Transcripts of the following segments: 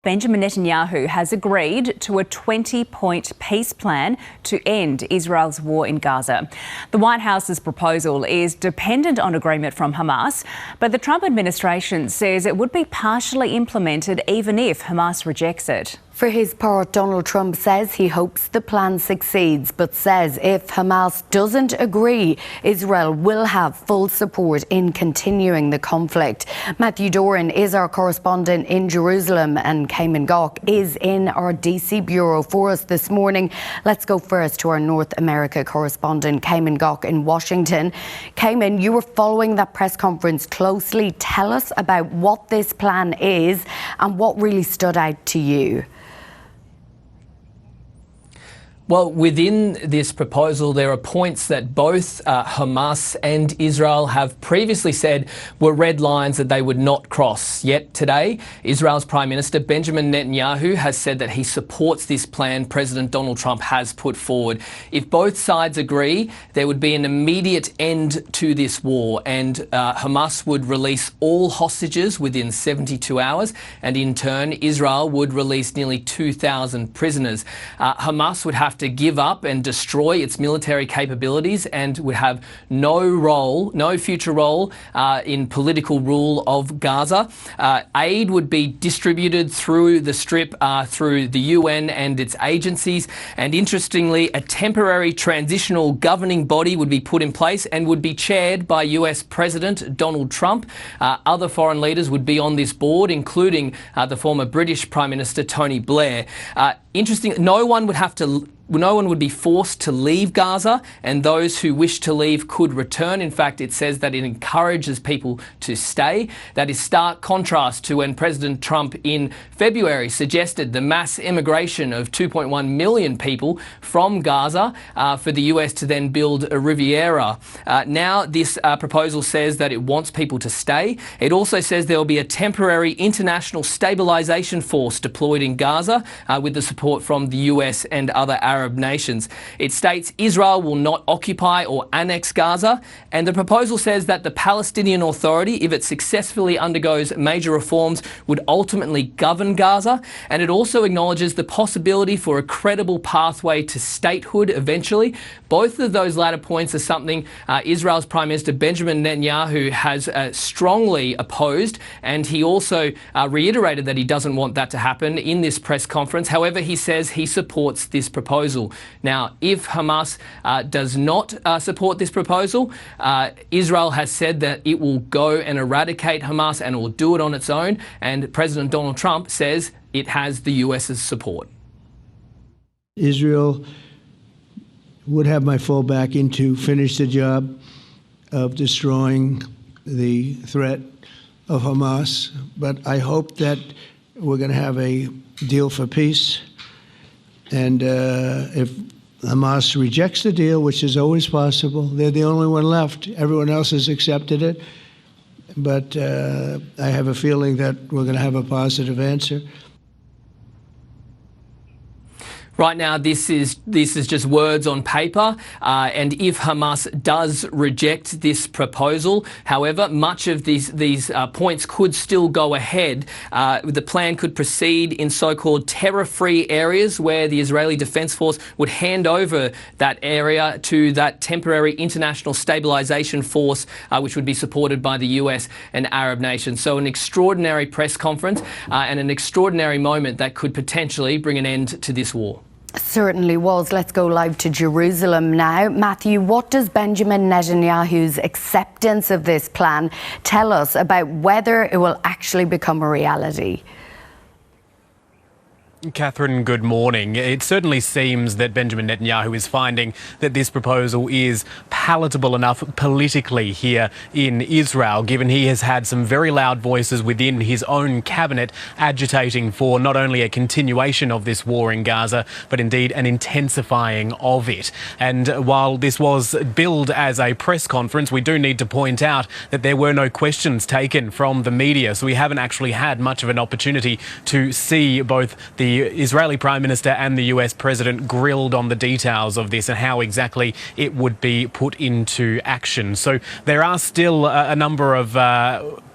Benjamin Netanyahu has agreed to a 20-point peace plan to end Israel's war in Gaza. The White House's proposal is dependent on agreement from Hamas, but the Trump administration says it would be partially implemented even if Hamas rejects it. For his part, Donald Trump says he hopes the plan succeeds, but says if Hamas doesn't agree, Israel will have full support in continuing the conflict. Matthew Doran is our correspondent in Jerusalem, and Cayman Gok is in our DC bureau for us this morning. Let's go first to our North America correspondent, Cayman Gok in Washington. Cayman, you were following that press conference closely. Tell us about what this plan is and what really stood out to you. Well, within this proposal, there are points that both Hamas and Israel have previously said were red lines that they would not cross. Yet today, Israel's Prime Minister Benjamin Netanyahu has said that he supports this plan President Donald Trump has put forward. If both sides agree, there would be an immediate end to this war, and Hamas would release all hostages within 72 hours, and in turn, Israel would release nearly 2,000 prisoners. Hamas would have to give up and destroy its military capabilities and would have no future role in political rule of Gaza. Aid would be distributed through the Strip, through the UN and its agencies, and interestingly, a temporary transitional governing body would be put in place and would be chaired by US President Donald Trump. Other foreign leaders would be on this board, including the former British Prime Minister Tony Blair. Interesting, no one would be forced to leave Gaza, and those who wish to leave could return. In fact, it says that it encourages people to stay. That is stark contrast to when President Trump in February suggested the mass immigration of 2.1 million people from Gaza for the US to then build a Riviera. Now this proposal says that it wants people to stay. It also says there will be a temporary international stabilisation force deployed in Gaza with the support from the US and other Arab nations. It states Israel will not occupy or annex Gaza, and the proposal says that the Palestinian Authority, if it successfully undergoes major reforms, would ultimately govern Gaza, and it also acknowledges the possibility for a credible pathway to statehood eventually. Both of those latter points are something Israel's Prime Minister Benjamin Netanyahu has strongly opposed, and he also reiterated that he doesn't want that to happen in this press conference. However, he says he supports this proposal. Now, if Hamas does not support this proposal, Israel has said that it will go and eradicate Hamas and it will do it on its own, and President Donald Trump says it has the US's support. Israel would have my full backing to finish the job of destroying the threat of Hamas, but I hope that we're going to have a deal for peace. And if Hamas rejects the deal, which is always possible, they're the only one left. Everyone else has accepted it. But I have a feeling that we're going to have a positive answer. Right now, this is just words on paper, and if Hamas does reject this proposal, however, much of these points could still go ahead. The plan could proceed in so-called terror-free areas where the Israeli Defense Force would hand over that area to that temporary international stabilisation force, which would be supported by the US and Arab nations. So an extraordinary press conference and an extraordinary moment that could potentially bring an end to this war. Certainly was. Let's go live to Jerusalem now. Matthew, what does Benjamin Netanyahu's acceptance of this plan tell us about whether it will actually become a reality? Catherine, good morning. It certainly seems that Benjamin Netanyahu is finding that this proposal is palatable enough politically here in Israel, given he has had some very loud voices within his own cabinet agitating for not only a continuation of this war in Gaza, but indeed an intensifying of it. And while this was billed as a press conference, we do need to point out that there were no questions taken from the media, so we haven't actually had much of an opportunity to see both the Israeli Prime Minister and the US President grilled on the details of this and how exactly it would be put into action. So there are still a number of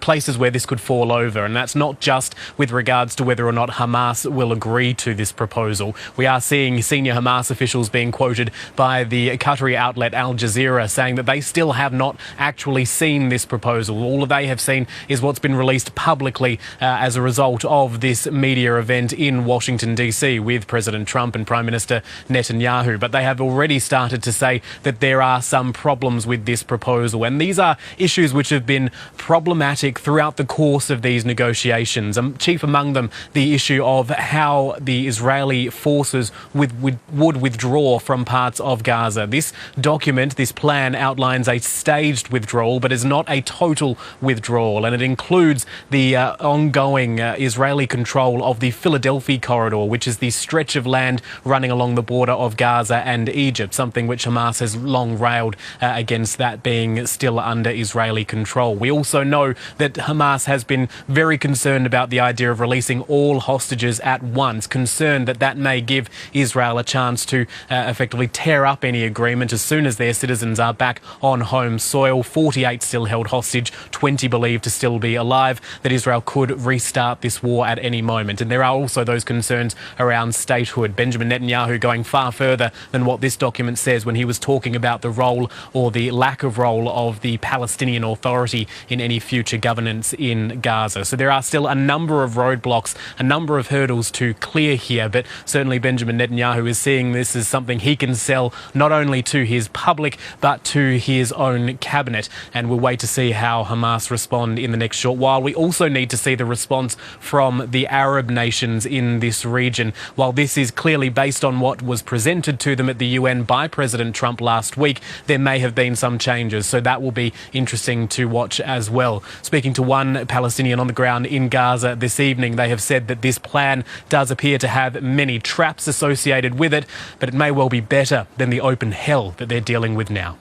places where this could fall over, and that's not just with regards to whether or not Hamas will agree to this proposal. We are seeing senior Hamas officials being quoted by the Qatari outlet Al Jazeera saying that they still have not actually seen this proposal. All they have seen is what's been released publicly as a result of this media event in Washington, D.C. with President Trump and Prime Minister Netanyahu. But they have already started to say that there are some problems with this proposal, and these are issues which have been problematic throughout the course of these negotiations. Chief among them, the issue of how the Israeli forces would withdraw from parts of Gaza. This document, this plan, outlines a staged withdrawal, but is not a total withdrawal, and it includes the ongoing Israeli control of the Philadelphia corridor, which is the stretch of land running along the border of Gaza and Egypt, something which Hamas has long railed against that being still under Israeli control. We also know that Hamas has been very concerned about the idea of releasing all hostages at once, concerned that that may give Israel a chance to effectively tear up any agreement as soon as their citizens are back on home soil. 48 still held hostage, 20 believed to still be alive, that Israel could restart this war at any moment. And there are also those concerns around statehood. Benjamin Netanyahu going far further than what this document says when he was talking about the role or the lack of role of the Palestinian Authority in any future governance in Gaza. So there are still a number of roadblocks, a number of hurdles to clear here, but certainly Benjamin Netanyahu is seeing this as something he can sell not only to his public but to his own cabinet, and we'll wait to see how Hamas respond in the next short while. We also need to see the response from the Arab nations in this region. While this is clearly based on what was presented to them at the UN by President Trump last week, there may have been some changes, so that will be interesting to watch as well. Speaking to one Palestinian on the ground in Gaza this evening, they have said that this plan does appear to have many traps associated with it, but it may well be better than the open hell that they're dealing with now.